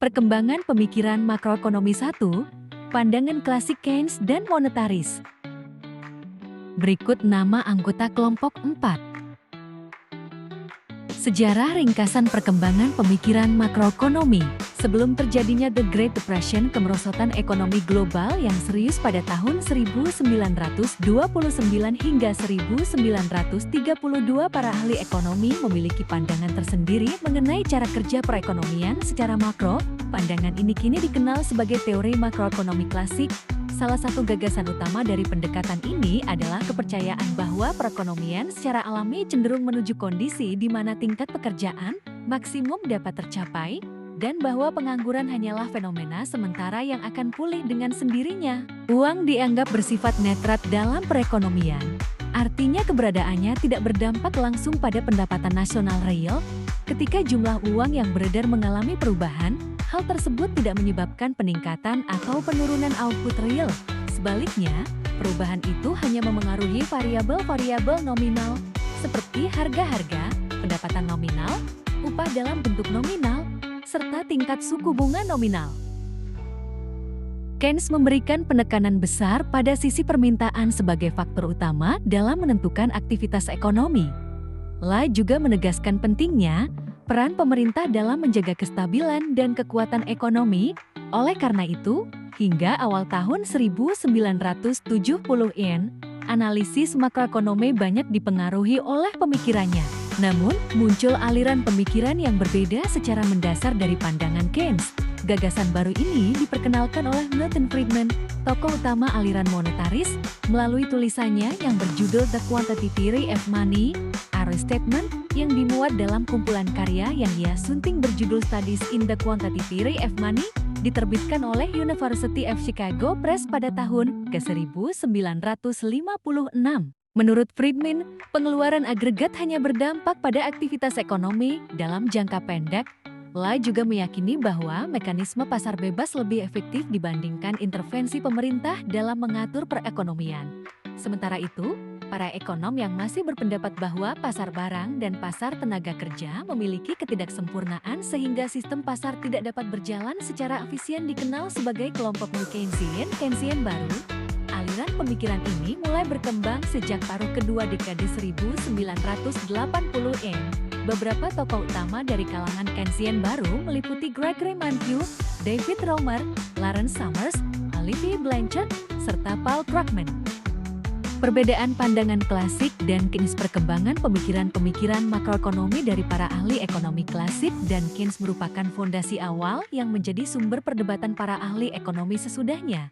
Perkembangan pemikiran makroekonomi 1, pandangan klasik Keynes dan monetaris. Berikut nama anggota kelompok 4. Sejarah ringkasan perkembangan pemikiran makroekonomi. Sebelum terjadinya The Great Depression, kemerosotan ekonomi global yang serius pada tahun 1929 hingga 1932, para ahli ekonomi memiliki pandangan tersendiri mengenai cara kerja perekonomian secara makro. Pandangan ini kini dikenal sebagai teori makroekonomi klasik. Salah satu gagasan utama dari pendekatan ini adalah kepercayaan bahwa perekonomian secara alami cenderung menuju kondisi di mana tingkat pekerjaan maksimum dapat tercapai, dan bahwa pengangguran hanyalah fenomena sementara yang akan pulih dengan sendirinya. Uang dianggap bersifat netral dalam perekonomian. Artinya keberadaannya tidak berdampak langsung pada pendapatan nasional real. Ketika jumlah uang yang beredar mengalami perubahan, hal tersebut tidak menyebabkan peningkatan atau penurunan output real. Sebaliknya, perubahan itu hanya memengaruhi variabel-variabel nominal, seperti harga-harga, pendapatan nominal, upah dalam bentuk nominal, serta tingkat suku bunga nominal. Keynes memberikan penekanan besar pada sisi permintaan sebagai faktor utama dalam menentukan aktivitas ekonomi. La juga menegaskan pentingnya peran pemerintah dalam menjaga kestabilan dan kekuatan ekonomi. Oleh karena itu, hingga awal tahun 1970-an, analisis makroekonomi banyak dipengaruhi oleh pemikirannya. Namun, muncul aliran pemikiran yang berbeda secara mendasar dari pandangan Keynes. Gagasan baru ini diperkenalkan oleh Milton Friedman, tokoh utama aliran monetaris, melalui tulisannya yang berjudul The Quantitative Theory of Money, a Restatement, yang dimuat dalam kumpulan karya yang ia sunting berjudul Studies in the Quantitative Theory of Money, diterbitkan oleh University of Chicago Press pada tahun ke-1956. Menurut Friedman, pengeluaran agregat hanya berdampak pada aktivitas ekonomi dalam jangka pendek. La juga meyakini bahwa mekanisme pasar bebas lebih efektif dibandingkan intervensi pemerintah dalam mengatur perekonomian. Sementara itu, para ekonom yang masih berpendapat bahwa pasar barang dan pasar tenaga kerja memiliki ketidaksempurnaan sehingga sistem pasar tidak dapat berjalan secara efisien dikenal sebagai kelompok New Keynesian baru. Aliran pemikiran ini mulai berkembang sejak paruh kedua dekade 1980-an. Beberapa tokoh utama dari kalangan Keynesian baru meliputi Gregory Mankiw, David Romer, Lawrence Summers, Olivier Blanchard, serta Paul Krugman. Perbedaan pandangan klasik dan Keynes. Perkembangan pemikiran-pemikiran makroekonomi dari para ahli ekonomi klasik dan Keynes merupakan fondasi awal yang menjadi sumber perdebatan para ahli ekonomi sesudahnya.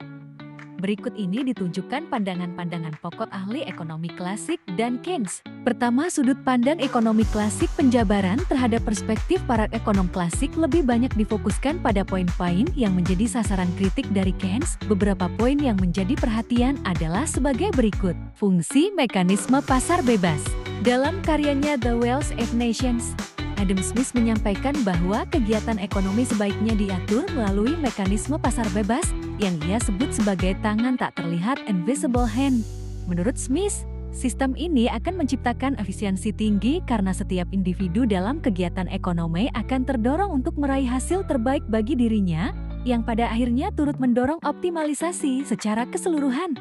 Berikut ini ditunjukkan pandangan-pandangan pokok ahli ekonomi klasik dan Keynes. Pertama, sudut pandang ekonomi klasik. Penjabaran terhadap perspektif para ekonom klasik lebih banyak difokuskan pada poin-poin yang menjadi sasaran kritik dari Keynes. Beberapa poin yang menjadi perhatian adalah sebagai berikut. Fungsi mekanisme pasar bebas. Dalam karyanya The Wealth of Nations, Adam Smith menyampaikan bahwa kegiatan ekonomi sebaiknya diatur melalui mekanisme pasar bebas, yang ia sebut sebagai tangan tak terlihat invisible hand. Menurut Smith, sistem ini akan menciptakan efisiensi tinggi karena setiap individu dalam kegiatan ekonomi akan terdorong untuk meraih hasil terbaik bagi dirinya, yang pada akhirnya turut mendorong optimalisasi secara keseluruhan.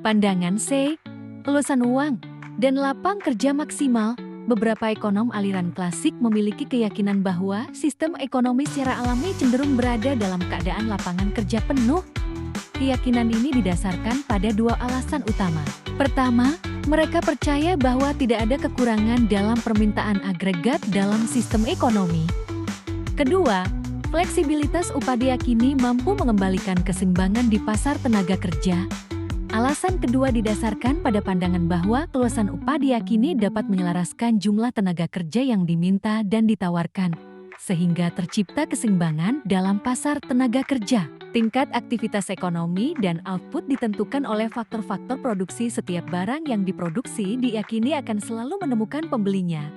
Pandangan C. Elusan uang dan lapang kerja maksimal. Beberapa ekonom aliran klasik memiliki keyakinan bahwa sistem ekonomi secara alami cenderung berada dalam keadaan lapangan kerja penuh. Keyakinan ini didasarkan pada dua alasan utama. Pertama, mereka percaya bahwa tidak ada kekurangan dalam permintaan agregat dalam sistem ekonomi. Kedua, fleksibilitas upah diyakini mampu mengembalikan keseimbangan di pasar tenaga kerja. Alasan kedua didasarkan pada pandangan bahwa keluasan upah diyakini dapat menyelaraskan jumlah tenaga kerja yang diminta dan ditawarkan, sehingga tercipta keseimbangan dalam pasar tenaga kerja. Tingkat aktivitas ekonomi dan output ditentukan oleh faktor-faktor produksi. Setiap barang yang diproduksi diyakini akan selalu menemukan pembelinya.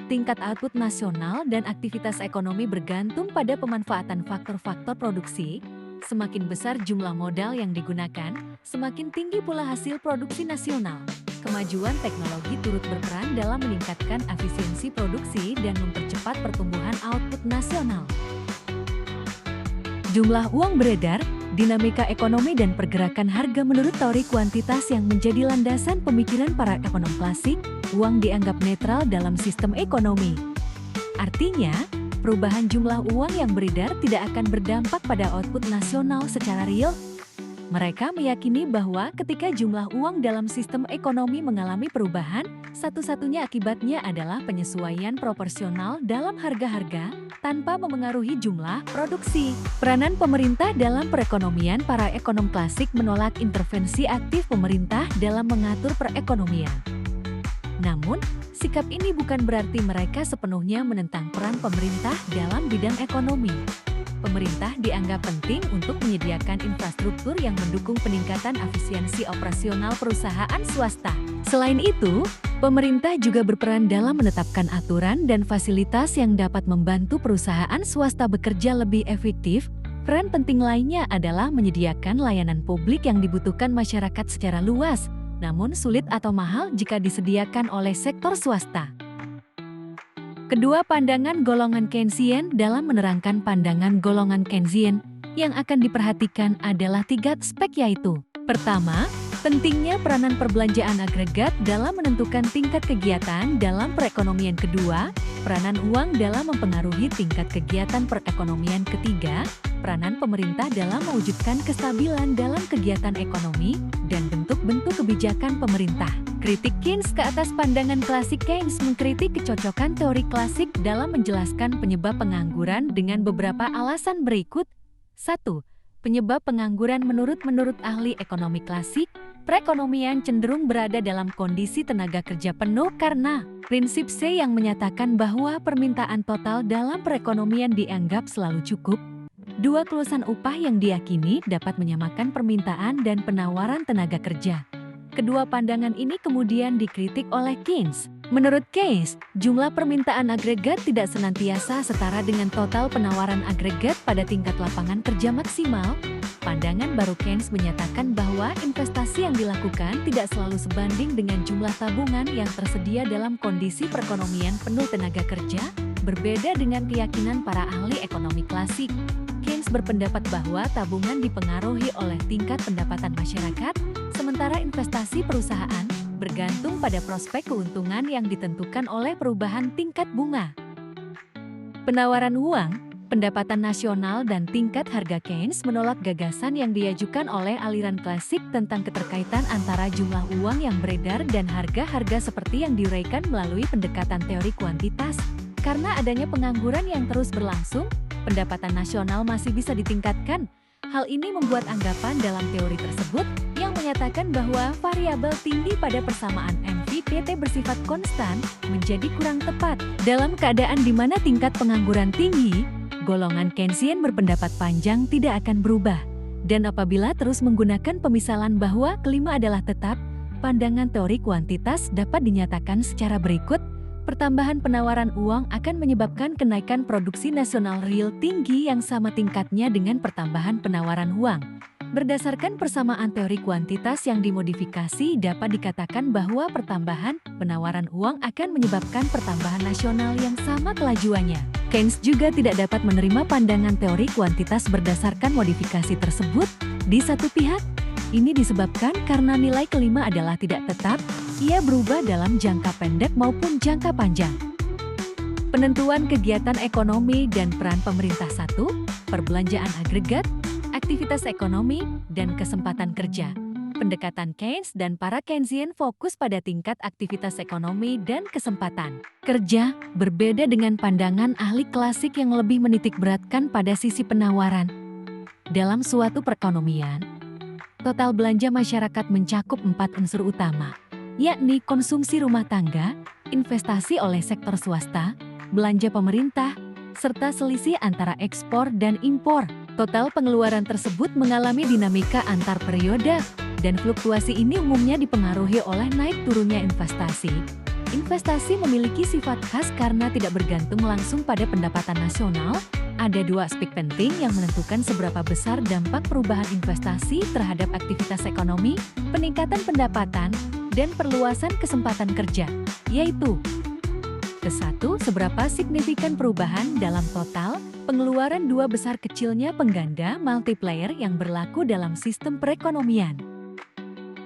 Tingkat output nasional dan aktivitas ekonomi bergantung pada pemanfaatan faktor-faktor produksi. Semakin besar jumlah modal yang digunakan, semakin tinggi pula hasil produksi nasional. Kemajuan teknologi turut berperan dalam meningkatkan efisiensi produksi dan mempercepat pertumbuhan output nasional. Jumlah uang beredar, dinamika ekonomi dan pergerakan harga menurut teori kuantitas yang menjadi landasan pemikiran para ekonom klasik, uang dianggap netral dalam sistem ekonomi. Artinya, perubahan jumlah uang yang beredar tidak akan berdampak pada output nasional secara real. Mereka meyakini bahwa ketika jumlah uang dalam sistem ekonomi mengalami perubahan, satu-satunya akibatnya adalah penyesuaian proporsional dalam harga-harga tanpa memengaruhi jumlah produksi. Peranan pemerintah dalam perekonomian. Para ekonom klasik menolak intervensi aktif pemerintah dalam mengatur perekonomian. Namun, sikap ini bukan berarti mereka sepenuhnya menentang peran pemerintah dalam bidang ekonomi. Pemerintah dianggap penting untuk menyediakan infrastruktur yang mendukung peningkatan efisiensi operasional perusahaan swasta. Selain itu, pemerintah juga berperan dalam menetapkan aturan dan fasilitas yang dapat membantu perusahaan swasta bekerja lebih efektif. Peran penting lainnya adalah menyediakan layanan publik yang dibutuhkan masyarakat secara luas, namun sulit atau mahal jika disediakan oleh sektor swasta. Kedua pandangan golongan Keynesian. Dalam menerangkan pandangan golongan Keynesian, yang akan diperhatikan adalah 3 aspek, yaitu: pertama, pentingnya peranan perbelanjaan agregat dalam menentukan tingkat kegiatan dalam perekonomian. Kedua, peranan uang dalam mempengaruhi tingkat kegiatan perekonomian. Ketiga, peranan pemerintah dalam mewujudkan kestabilan dalam kegiatan ekonomi dan bentuk-bentuk kebijakan pemerintah. Kritik Keynes ke atas pandangan klasik. Keynes mengkritik kecocokan teori klasik dalam menjelaskan penyebab pengangguran dengan beberapa alasan berikut. 1. Penyebab pengangguran. Menurut ahli ekonomi klasik, perekonomian cenderung berada dalam kondisi tenaga kerja penuh karena prinsip C yang menyatakan bahwa permintaan total dalam perekonomian dianggap selalu cukup. 2. Kelulusan upah yang diyakini dapat menyamakan permintaan dan penawaran tenaga kerja. Kedua pandangan ini kemudian dikritik oleh Keynes. Menurut Keynes, jumlah permintaan agregat tidak senantiasa setara dengan total penawaran agregat pada tingkat lapangan kerja maksimal. Pandangan baru Keynes menyatakan bahwa investasi yang dilakukan tidak selalu sebanding dengan jumlah tabungan yang tersedia dalam kondisi perekonomian penuh tenaga kerja, berbeda dengan keyakinan para ahli ekonomi klasik. Keynes berpendapat bahwa tabungan dipengaruhi oleh tingkat pendapatan masyarakat, sementara investasi perusahaan bergantung pada prospek keuntungan yang ditentukan oleh perubahan tingkat bunga. Penawaran uang, pendapatan nasional dan tingkat harga. Keynes menolak gagasan yang diajukan oleh aliran klasik tentang keterkaitan antara jumlah uang yang beredar dan harga-harga seperti yang diuraikan melalui pendekatan teori kuantitas. Karena adanya pengangguran yang terus berlangsung, pendapatan nasional masih bisa ditingkatkan. Hal ini membuat anggapan dalam teori tersebut yang menyatakan bahwa variabel tinggi pada persamaan MVPT bersifat konstan menjadi kurang tepat. Dalam keadaan di mana tingkat pengangguran tinggi, golongan Keynesian berpendapat panjang tidak akan berubah. Dan apabila terus menggunakan pemisalan bahwa kelima adalah tetap, pandangan teori kuantitas dapat dinyatakan secara berikut. Pertambahan penawaran uang akan menyebabkan kenaikan produksi nasional real tinggi yang sama tingkatnya dengan pertambahan penawaran uang. Berdasarkan persamaan teori kuantitas yang dimodifikasi, dapat dikatakan bahwa pertambahan penawaran uang akan menyebabkan pertambahan nasional yang sama kelajuannya. Keynes juga tidak dapat menerima pandangan teori kuantitas berdasarkan modifikasi tersebut. Di satu pihak, ini disebabkan karena nilai kelima adalah tidak tetap, ia berubah dalam jangka pendek maupun jangka panjang. Penentuan kegiatan ekonomi dan peran pemerintah. 1. Perbelanjaan agregat, aktivitas ekonomi, dan kesempatan kerja. Pendekatan Keynes dan para Keynesian fokus pada tingkat aktivitas ekonomi dan kesempatan kerja, berbeda dengan pandangan ahli klasik yang lebih menitikberatkan pada sisi penawaran. Dalam suatu perekonomian, total belanja masyarakat mencakup 4 unsur utama, yakni konsumsi rumah tangga, investasi oleh sektor swasta, belanja pemerintah, serta selisih antara ekspor dan impor. Total pengeluaran tersebut mengalami dinamika antar periode, dan fluktuasi ini umumnya dipengaruhi oleh naik turunnya investasi. Investasi memiliki sifat khas karena tidak bergantung langsung pada pendapatan nasional. Ada 2 aspek penting yang menentukan seberapa besar dampak perubahan investasi terhadap aktivitas ekonomi, peningkatan pendapatan, dan perluasan kesempatan kerja, yaitu Kesatu, seberapa signifikan perubahan dalam total pengeluaran dua besar kecilnya pengganda multiplier yang berlaku dalam sistem perekonomian.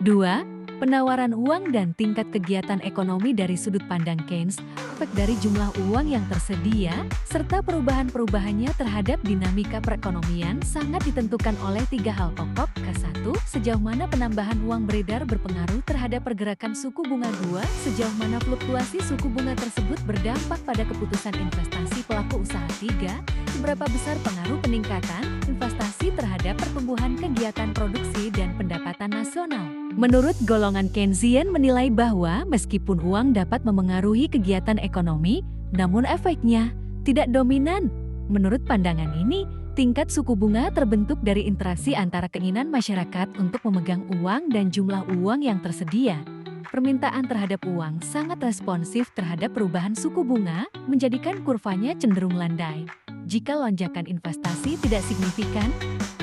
2. Penawaran uang dan tingkat kegiatan ekonomi dari sudut pandang Keynes, efek dari jumlah uang yang tersedia, serta perubahan-perubahannya terhadap dinamika perekonomian sangat ditentukan oleh tiga hal pokok. Ke-1, sejauh mana penambahan uang beredar berpengaruh terhadap pergerakan suku bunga. 2. Sejauh mana fluktuasi suku bunga tersebut berdampak pada keputusan investasi pelaku usaha. 3. Seberapa besar pengaruh peningkatan investasi terhadap pertumbuhan kegiatan produksi dan pendapatan nasional. Menurut golongan Keynesian menilai bahwa meskipun uang dapat memengaruhi kegiatan ekonomi, namun efeknya tidak dominan. Menurut pandangan ini, tingkat suku bunga terbentuk dari interaksi antara keinginan masyarakat untuk memegang uang dan jumlah uang yang tersedia. Permintaan terhadap uang sangat responsif terhadap perubahan suku bunga, menjadikan kurvanya cenderung landai. Jika lonjakan investasi tidak signifikan,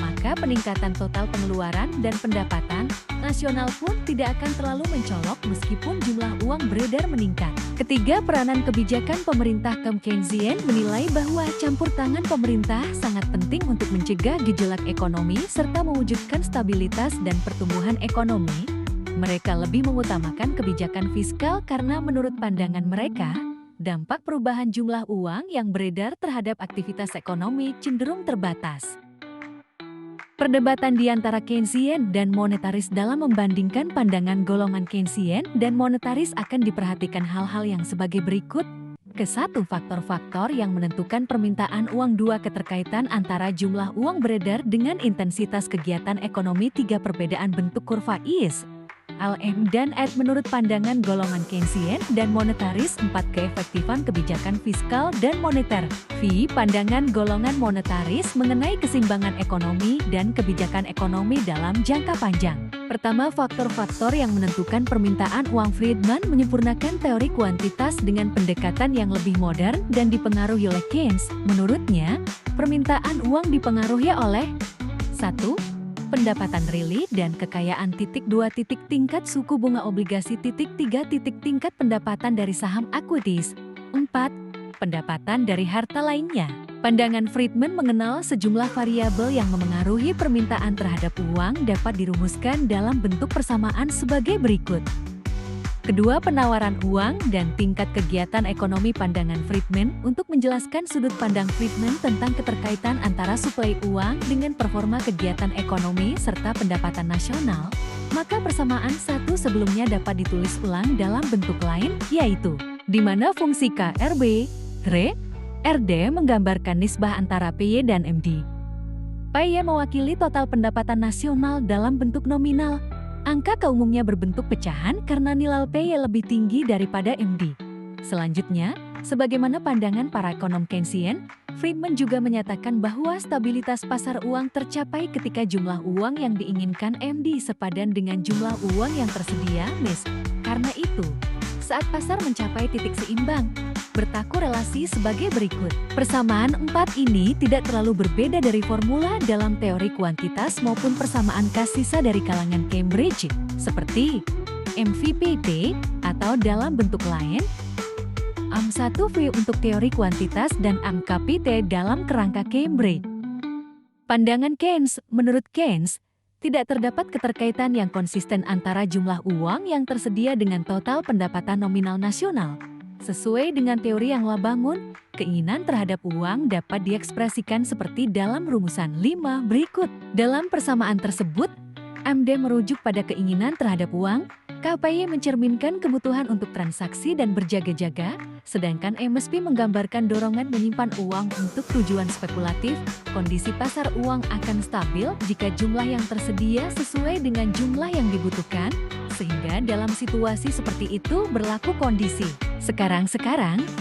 maka peningkatan total pengeluaran dan pendapatan nasional pun tidak akan terlalu mencolok meskipun jumlah uang beredar meningkat. Ketiga, peranan kebijakan pemerintah. Keynesian menilai bahwa campur tangan pemerintah sangat penting untuk mencegah gejolak ekonomi serta mewujudkan stabilitas dan pertumbuhan ekonomi. Mereka lebih mengutamakan kebijakan fiskal karena menurut pandangan mereka, dampak perubahan jumlah uang yang beredar terhadap aktivitas ekonomi cenderung terbatas. Perdebatan di antara Keynesian dan monetaris dalam membandingkan pandangan golongan Keynesian dan monetaris akan diperhatikan hal-hal yang sebagai berikut. Ke-1, faktor-faktor yang menentukan permintaan uang. 2. Keterkaitan antara jumlah uang beredar dengan intensitas kegiatan ekonomi. 3. Perbedaan bentuk kurva IS, LM dan ED menurut pandangan golongan Keynesian dan monetaris. 4. Keefektifan kebijakan fiskal dan moneter. V. Pandangan golongan monetaris mengenai keseimbangan ekonomi dan kebijakan ekonomi dalam jangka panjang. Pertama, faktor-faktor yang menentukan permintaan uang. Friedman menyempurnakan teori kuantitas dengan pendekatan yang lebih modern dan dipengaruhi oleh Keynes. Menurutnya, permintaan uang dipengaruhi oleh 1. Pendapatan real dan kekayaan. 2. Tingkat suku bunga obligasi. 3. Tingkat pendapatan dari saham equities. 4. Pendapatan dari harta lainnya. Pandangan Friedman mengenal sejumlah variabel yang memengaruhi permintaan terhadap uang dapat dirumuskan dalam bentuk persamaan sebagai berikut. Kedua, penawaran uang dan tingkat kegiatan ekonomi. Pandangan Friedman untuk menjelaskan sudut pandang Friedman tentang keterkaitan antara suplai uang dengan performa kegiatan ekonomi serta pendapatan nasional, maka persamaan satu sebelumnya dapat ditulis ulang dalam bentuk lain, yaitu di mana fungsi KRB, RD menggambarkan nisbah antara PY dan MD. PY mewakili total pendapatan nasional dalam bentuk nominal. Angka keumumnya berbentuk pecahan karena nilai PY lebih tinggi daripada MD. Selanjutnya, sebagaimana pandangan para ekonom Keynesian, Friedman juga menyatakan bahwa stabilitas pasar uang tercapai ketika jumlah uang yang diinginkan MD sepadan dengan jumlah uang yang tersedia, MIS. Karena itu, saat pasar mencapai titik seimbang, berlaku relasi sebagai berikut. Persamaan 4 ini tidak terlalu berbeda dari formula dalam teori kuantitas maupun persamaan kas sisa dari kalangan Cambridge, seperti MVPT atau dalam bentuk lain, AM1V untuk teori kuantitas dan AMKPT dalam kerangka Cambridge. Pandangan Keynes, menurut Keynes, tidak terdapat keterkaitan yang konsisten antara jumlah uang yang tersedia dengan total pendapatan nominal nasional. Sesuai dengan teori yang Lah bangun, keinginan terhadap uang dapat diekspresikan seperti dalam rumusan 5 berikut. Dalam persamaan tersebut, MD merujuk pada keinginan terhadap uang, KPY mencerminkan kebutuhan untuk transaksi dan berjaga-jaga, sedangkan MSP menggambarkan dorongan menyimpan uang untuk tujuan spekulatif. Kondisi pasar uang akan stabil jika jumlah yang tersedia sesuai dengan jumlah yang dibutuhkan, sehingga dalam situasi seperti itu berlaku kondisi sekarang,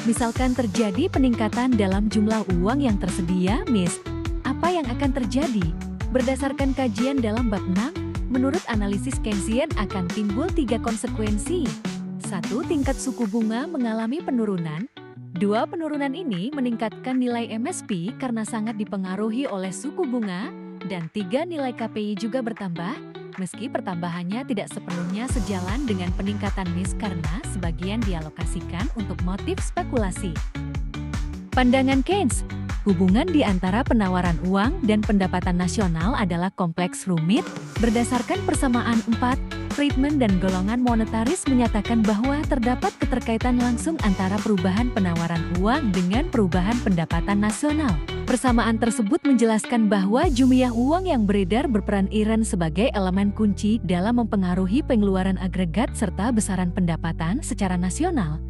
misalkan terjadi peningkatan dalam jumlah uang yang tersedia, MIS. Apa yang akan terjadi? Berdasarkan kajian dalam bab 6, menurut analisis Keynesian akan timbul 3 konsekuensi. 1. Tingkat suku bunga mengalami penurunan. 2. Penurunan ini meningkatkan nilai MSP karena sangat dipengaruhi oleh suku bunga. Dan 3. Nilai KPI juga bertambah meski pertambahannya tidak sepenuhnya sejalan dengan peningkatan NIS karena sebagian dialokasikan untuk motif spekulasi. Pandangan Keynes, hubungan di antara penawaran uang dan pendapatan nasional adalah kompleks rumit. Berdasarkan persamaan 4, Friedman dan golongan monetaris menyatakan bahwa terdapat keterkaitan langsung antara perubahan penawaran uang dengan perubahan pendapatan nasional. Persamaan tersebut menjelaskan bahwa jumlah uang yang beredar berperan sebagai elemen kunci dalam mempengaruhi pengeluaran agregat serta besaran pendapatan secara nasional.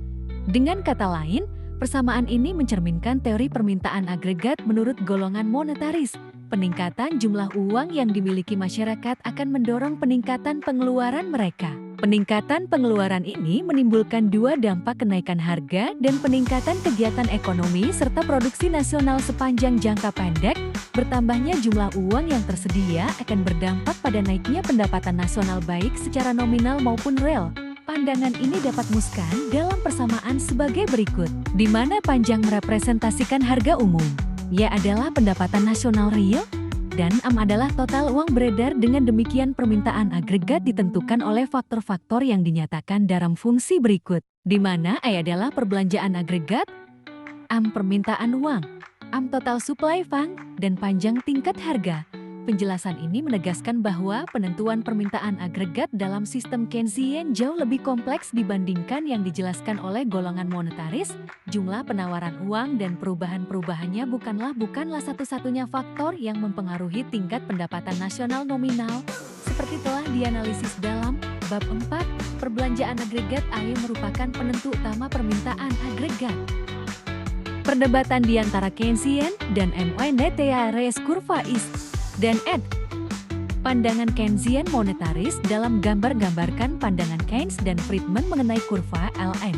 Dengan kata lain, persamaan ini mencerminkan teori permintaan agregat menurut golongan monetaris. Peningkatan jumlah uang yang dimiliki masyarakat akan mendorong peningkatan pengeluaran mereka. Peningkatan pengeluaran ini menimbulkan dua dampak: kenaikan harga dan peningkatan kegiatan ekonomi serta produksi nasional sepanjang jangka pendek. Bertambahnya jumlah uang yang tersedia akan berdampak pada naiknya pendapatan nasional baik secara nominal maupun real. Pandangan ini dapat muskan dalam persamaan sebagai berikut, di mana panjang merepresentasikan harga umum. Y adalah pendapatan nasional real, dan AM adalah total uang beredar. Dengan demikian permintaan agregat ditentukan oleh faktor-faktor yang dinyatakan dalam fungsi berikut, di mana E adalah perbelanjaan agregat, AM permintaan uang, AM total supply fund, dan panjang tingkat harga. Penjelasan ini menegaskan bahwa penentuan permintaan agregat dalam sistem Keynesian jauh lebih kompleks dibandingkan yang dijelaskan oleh golongan monetaris. Jumlah penawaran uang dan perubahan-perubahannya bukanlah satu-satunya faktor yang mempengaruhi tingkat pendapatan nasional nominal. Seperti telah dianalisis dalam bab 4, perbelanjaan agregat AE merupakan penentu utama permintaan agregat. Perdebatan di antara Keynesian dan monetaris kurva is dan ed. Pandangan Keynesian monetaris dalam gambar-gambarkan pandangan Keynes dan Friedman mengenai kurva LM.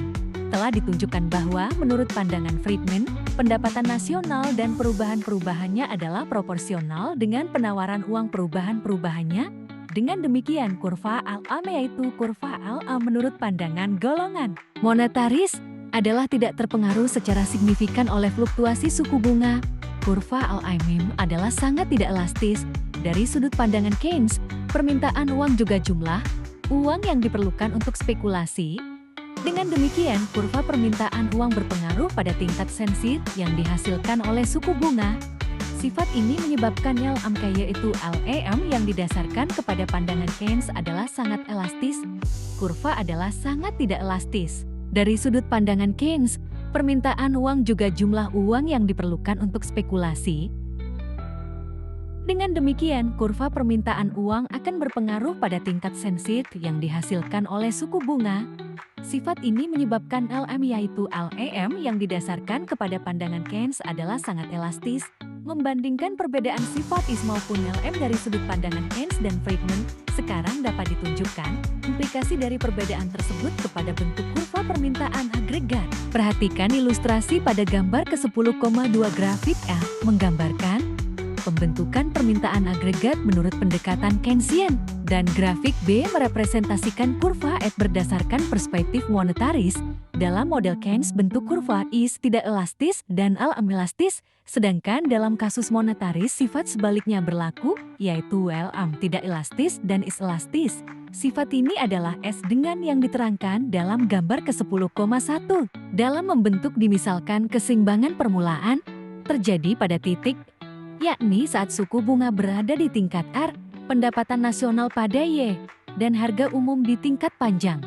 Telah ditunjukkan bahwa menurut pandangan Friedman, pendapatan nasional dan perubahan-perubahannya adalah proporsional dengan penawaran uang perubahan-perubahannya. Dengan demikian kurva LM yaitu kurva LM menurut pandangan golongan monetaris adalah tidak terpengaruh secara signifikan oleh fluktuasi suku bunga. Kurva LM adalah sangat tidak elastis. Dari sudut pandangan Keynes, permintaan uang juga jumlah uang yang diperlukan untuk spekulasi. Dengan demikian, kurva permintaan uang berpengaruh pada tingkat sensit yang dihasilkan oleh suku bunga. Sifat ini menyebabkan LM yaitu LEM yang didasarkan kepada pandangan Keynes adalah sangat elastis. Kurva adalah sangat tidak elastis. Dari sudut pandangan Keynes, permintaan uang juga jumlah uang yang diperlukan untuk spekulasi. Dengan demikian, kurva permintaan uang akan berpengaruh pada tingkat sensit yang dihasilkan oleh suku bunga. Sifat ini menyebabkan LM yaitu LEM yang didasarkan kepada pandangan Keynes adalah sangat elastis. Membandingkan perbedaan sifat is maupun LM dari sudut pandangan Keynes dan Friedman, sekarang dapat ditunjukkan implikasi dari perbedaan tersebut kepada bentuk kurva permintaan agregat. Perhatikan ilustrasi pada gambar ke-10,2 grafik A menggambarkan pembentukan permintaan agregat menurut pendekatan Keynesian, dan grafik B merepresentasikan kurva E berdasarkan perspektif monetaris. Dalam model Keynes bentuk kurva is tidak elastis dan LM elastis, sedangkan dalam kasus monetaris sifat sebaliknya berlaku, yaitu LM tidak elastis dan is elastis. Sifat ini adalah S dengan yang diterangkan dalam gambar ke-10,1. Dalam membentuk dimisalkan keseimbangan permulaan terjadi pada titik, yakni saat suku bunga berada di tingkat R, pendapatan nasional pada Y, dan harga umum di tingkat panjang.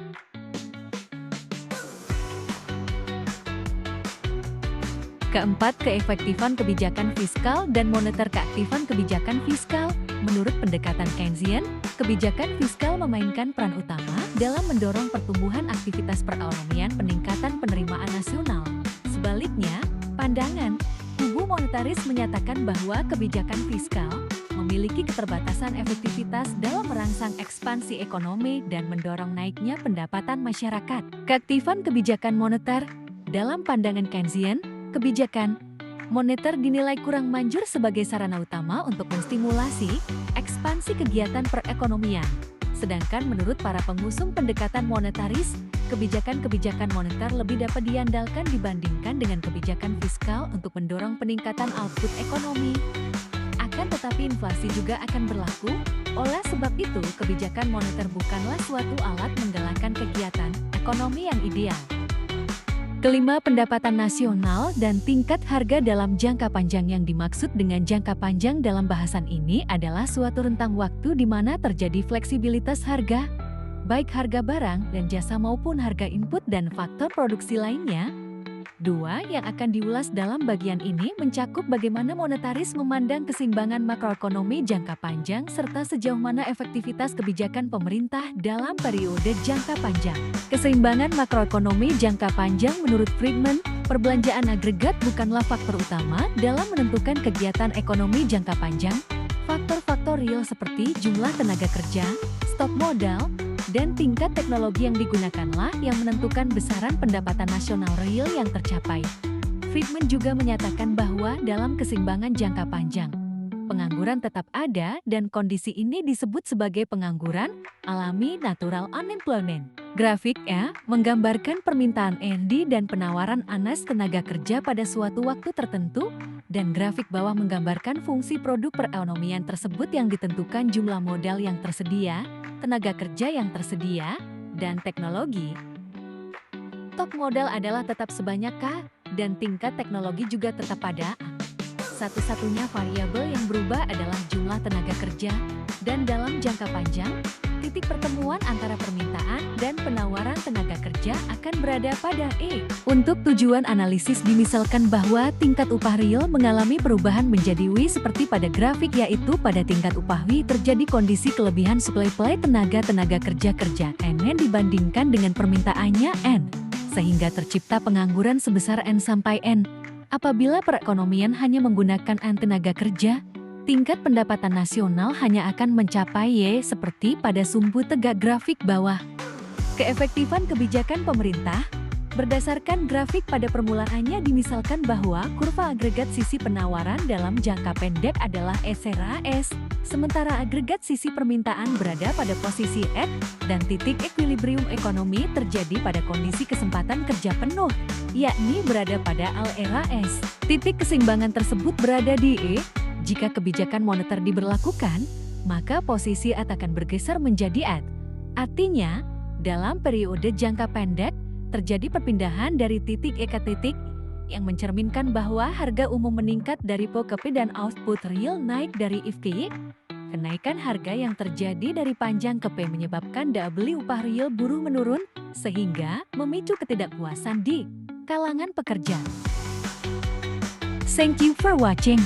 Keempat, keefektifan kebijakan fiskal dan moneter. Keaktifan kebijakan fiskal. Menurut pendekatan Keynesian, kebijakan fiskal memainkan peran utama dalam mendorong pertumbuhan aktivitas perekonomian, peningkatan penerimaan nasional. Sebaliknya, pandangan kubu monetaris menyatakan bahwa kebijakan fiskal memiliki keterbatasan efektivitas dalam merangsang ekspansi ekonomi dan mendorong naiknya pendapatan masyarakat. Keaktifan kebijakan moneter. Dalam pandangan Keynesian, kebijakan moneter dinilai kurang manjur sebagai sarana utama untuk menstimulasi ekspansi kegiatan perekonomian. Sedangkan menurut para pengusung pendekatan monetaris, kebijakan-kebijakan moneter lebih dapat diandalkan dibandingkan dengan kebijakan fiskal untuk mendorong peningkatan output ekonomi. Akan tetapi inflasi juga akan berlaku Oleh sebab itu, kebijakan moneter bukanlah suatu alat menggalakkan kegiatan ekonomi yang ideal. Kelima, pendapatan nasional dan tingkat harga dalam jangka panjang. Yang dimaksud dengan jangka panjang dalam bahasan ini adalah suatu rentang waktu di mana terjadi fleksibilitas harga, baik harga barang dan jasa maupun harga input dan faktor produksi lainnya. Dua, yang akan diulas dalam bagian ini mencakup bagaimana monetaris memandang keseimbangan makroekonomi jangka panjang serta sejauh mana efektivitas kebijakan pemerintah dalam periode jangka panjang. Keseimbangan makroekonomi jangka panjang menurut Friedman, perbelanjaan agregat bukanlah faktor utama dalam menentukan kegiatan ekonomi jangka panjang. Faktor-faktor real seperti jumlah tenaga kerja, stok modal, dan tingkat teknologi yang digunakanlah yang menentukan besaran pendapatan nasional real yang tercapai. Friedman juga menyatakan bahwa dalam keseimbangan jangka panjang, pengangguran tetap ada dan kondisi ini disebut sebagai pengangguran alami natural unemployment. Grafik A menggambarkan permintaan endi dan penawaran anas tenaga kerja pada suatu waktu tertentu, dan grafik bawah menggambarkan fungsi produk perekonomian tersebut yang ditentukan jumlah modal yang tersedia, tenaga kerja yang tersedia, dan teknologi. Stok modal adalah tetap sebanyak K, dan tingkat teknologi juga tetap pada A. Satu-satunya variabel yang berubah adalah jumlah tenaga kerja, dan dalam jangka panjang, titik pertemuan antara permintaan dan penawaran tenaga kerja akan berada pada E. Untuk tujuan analisis dimisalkan bahwa tingkat upah real mengalami perubahan menjadi W seperti pada grafik, yaitu pada tingkat upah W terjadi kondisi kelebihan supply tenaga kerja N dibandingkan dengan permintaannya N, sehingga tercipta pengangguran sebesar N sampai N. Apabila perekonomian hanya menggunakan N tenaga kerja, tingkat pendapatan nasional hanya akan mencapai Y seperti pada sumbu tegak grafik bawah. Keefektifan kebijakan pemerintah berdasarkan grafik pada permulaannya dimisalkan bahwa kurva agregat sisi penawaran dalam jangka pendek adalah S, sementara agregat sisi permintaan berada pada posisi X dan titik equilibrium ekonomi terjadi pada kondisi kesempatan kerja penuh, yakni berada pada S. Titik keseimbangan tersebut berada di E. Jika kebijakan moneter diberlakukan, maka posisi A akan bergeser menjadi A. Artinya, dalam periode jangka pendek, terjadi perpindahan dari titik E ke titik yang mencerminkan bahwa harga umum meningkat dari PO ke P dan output real naik dari I ke Y. Kenaikan harga yang terjadi dari panjang ke P menyebabkan daya beli upah real buruh menurun, sehingga memicu ketidakpuasan di kalangan pekerja. Thank you for watching.